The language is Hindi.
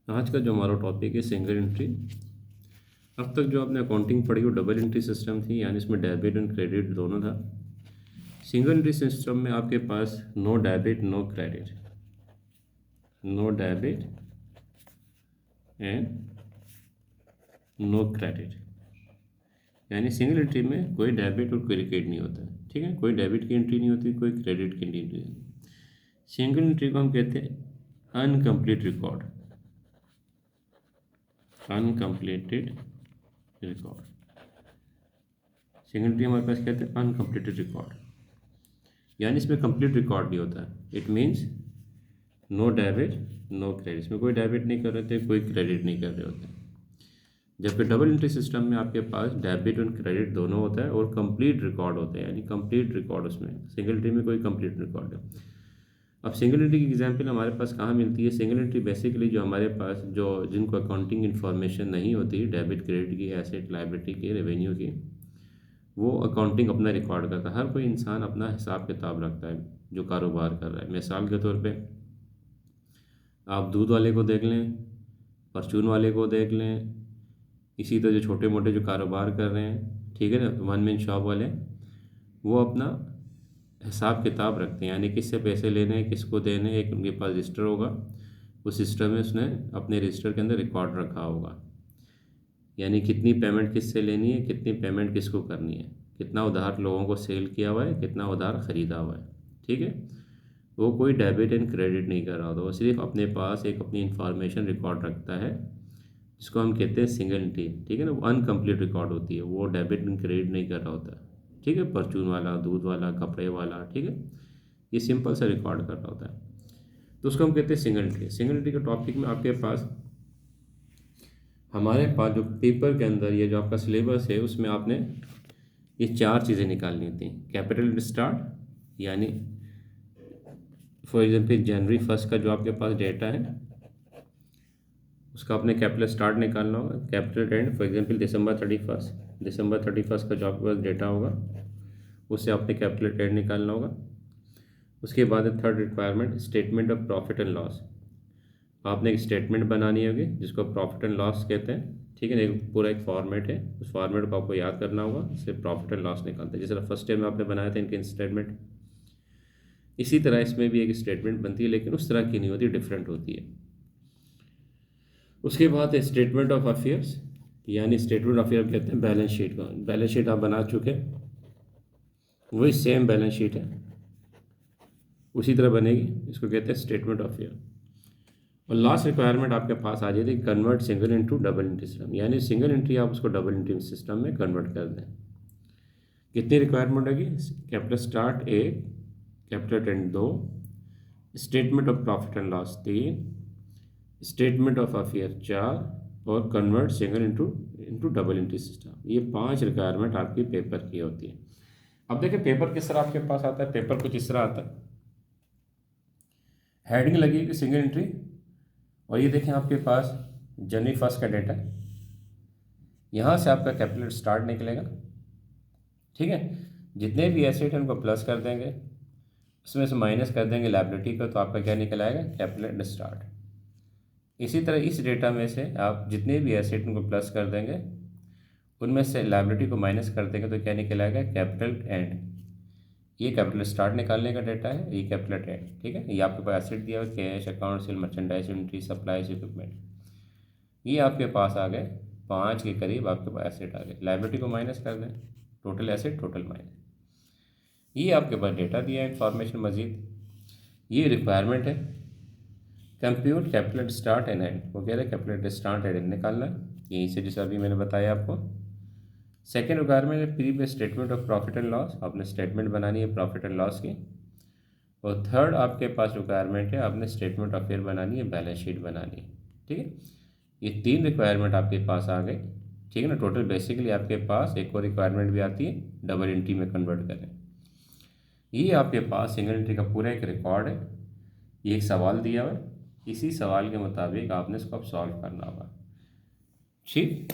आज का जो हमारा टॉपिक है सिंगल एंट्री। अब तक जो आपने अकाउंटिंग पढ़ी वो डबल एंट्री सिस्टम थी, यानी इसमें डेबिट एंड क्रेडिट दोनों था। सिंगल एंट्री सिस्टम में आपके पास no debit no credit, no debit and no credit, यानी सिंगल एंट्री में कोई डेबिट और कोई क्रेडिट नहीं होता। ठीक है, कोई डेबिट की एंट्री नहीं होती, कोई क्रेडिट की एंट्री नहीं होती। सिंगल एंट्री को हम कहते हैं incomplete record, uncompleted record. Single entry हमारे पास कहते हैं अनकम्प्लीटेड रिकॉर्ड, यानी इसमें कंप्लीट रिकॉर्ड नहीं होता है। It means no debit no credit, इसमें कोई डेबिट नहीं कर रहे थे, कोई क्रेडिट नहीं कर रहे होते। जबकि डबल एंट्री सिस्टम में आपके पास डेबिट और क्रेडिट दोनों होता है और कंप्लीट रिकॉर्ड होते हैं, यानी कंप्लीट रिकॉर्ड उसमें। सिंगल एंट्री में कोई कंप्लीट रिकॉर्ड है। अब सिंगल एंट्री की एग्जांपल हमारे पास कहाँ मिलती है? सिंगल एंट्री बेसिकली जो हमारे पास जो जिनको अकाउंटिंग इन्फॉर्मेशन नहीं होती, डेबिट क्रेडिट की, एसेट लायबिलिटी की, रेवेन्यू की, वो अकाउंटिंग अपना रिकॉर्ड करता है। हर कोई इंसान अपना हिसाब किताब रखता है जो कारोबार कर रहा है। मिसाल के तौर पे आप दूध वाले को देख लें, परचून वाले को देख लें, इसी तरह जो छोटे मोटे जो कारोबार कर रहे हैं, ठीक है ना, वन मैन शॉप वाले, वो अपना हिसाब किताब रखते हैं, यानी किससे पैसे लेने हैं, किसको देने हैं। एक उनके पास रजिस्टर होगा, उस सिस्टम में उसने अपने रजिस्टर के अंदर रिकॉर्ड रखा होगा, यानी कितनी पेमेंट किससे लेनी है, कितनी पेमेंट किसको करनी है, कितना उधार लोगों को सेल किया हुआ है, कितना उधार ख़रीदा हुआ है। ठीक है, वो कोई डेबिट एंड क्रेडिट नहीं कर रहा होता, वो सिर्फ अपने पास एक अपनी इंफॉर्मेशन रिकॉर्ड रखता है, जिसको हम कहते हैं सिंगल एंट्री। ठीक है ना, वो अनकम्प्लीट रिकॉर्ड होती है, वो डेबिट एंड क्रेडिट नहीं कर रहा होता। ठीक है, परचून वाला, दूध वाला, कपड़े वाला, ठीक है, ये सिंपल सा रिकॉर्ड कर रहा होता है, तो उसको हम कहते हैं सिंगल एंट्री। सिंगल एंट्री के टॉपिक में आपके पास हमारे पास जो पेपर के अंदर ये जो आपका सिलेबस है, उसमें आपने ये चार चीज़ें निकालनी होती हैं। कैपिटल स्टार्ट, यानी फॉर एग्जाम्पल जनवरी 1 का जो आपके पास डेटा है, उसका आपने कैपिटल स्टार्ट निकालना होगा। कैपिटल एंड, फॉर एग्जांपल दिसंबर 31 का जो आपके पास डेटा होगा, उससे आपने कैपिटल एंड निकालना होगा। उसके बाद third requirement, statement of profit and loss. आपने एक स्टेटमेंट बनानी होगी जिसको प्रॉफिट एंड लॉस कहते हैं। ठीक है, एक पूरा एक फॉर्मेट है, उस फॉर्मेट को आपको याद करना होगा, इससे प्रॉफिट एंड लॉस निकालते हैं। जिस तरह फर्स्ट ईयर में आपने बनाया था इनके स्टेटमेंट, इसी तरह इसमें भी एक स्टेटमेंट बनती है, लेकिन उस तरह की नहीं होती, डिफरेंट होती है। उसके बाद स्टेटमेंट ऑफ अफेयर्स, यानी स्टेटमेंट ऑफ अफेयर कहते हैं बैलेंस शीट का। बैलेंस शीट आप बना चुके, वही सेम बैलेंस शीट है, उसी तरह बनेगी, इसको कहते हैं स्टेटमेंट ऑफ अफेयर। और लास्ट रिक्वायरमेंट आपके पास आ जाती है convert single into double entry system, यानी सिंगल एंट्री आप उसको डबल एंट्री सिस्टम में कन्वर्ट कर दें। कितनी रिक्वायरमेंट होगी? Capital start 1, capital and 2, statement of profit and loss 3, statement of affair 4, और convert single into double entry system. ये 5 रिक्वायरमेंट आपकी पेपर की होती है। अब देखिए पेपर किस तरह आपके पास आता है। पेपर कुछ इस तरह आता है, हेडिंग लगेगी सिंगल एंट्री, और ये देखें आपके पास जनवरी 1 का डेटा है, यहाँ से आपका कैपिटल स्टार्ट निकलेगा। ठीक है, जितने भी एसेट हैं उनको प्लस कर देंगे, उसमें से माइनस कर देंगे लायबिलिटी को, तो आपका क्या निकल आएगा? Capital start. इसी तरह इस डेटा में से आप जितने भी एसेट उनको प्लस कर देंगे, उनमें से लायबिलिटी को माइनस कर देंगे, तो क्या निकल आएगा? Capital and. ये कैपिटल स्टार्ट निकालने का डेटा है, ये कैपिटल एंड। ठीक है, ये आपके पास एसेट दिया हुआ, cash, account, sale, merchandise, inventory, supplies, equipment, ये आपके पास आ गए 5 के करीब आपके पास एसेट आ गए। लायबिलिटी को माइनस कर दें, टोटल एसेट, टोटल माइनस, ये आपके पास डेटा दिया है, इंफॉर्मेशन मजीद। ये रिक्वायरमेंट है compute capital start and and, वो कह रहे हैं कैपिटल स्टार्ट एंड एंड निकालना है, यहीं से जैसा अभी मैंने बताया आपको। सेकेंड रिक्वायरमेंट है previous statement of profit and loss, आपने स्टेटमेंट बनानी है प्रॉफिट एंड लॉस की। और थर्ड आपके पास रिक्वायरमेंट है, आपने स्टेटमेंट ऑफ फेयर बनानी है, बैलेंस शीट बनानी है। ठीक है, ये 3 रिक्वायरमेंट आपके पास आ गए। ठीक है ना, टोटल बेसिकली आपके पास एक और रिक्वायरमेंट भी आती है, डबल एंट्री में कन्वर्ट करें। ये आपके पास सिंगल एंट्री का पूरा एक रिकॉर्ड है। ये एक सवाल दिया हुआ है, इसी सवाल के मुताबिक आपने इसको अब सॉल्व करना होगा। ठीक।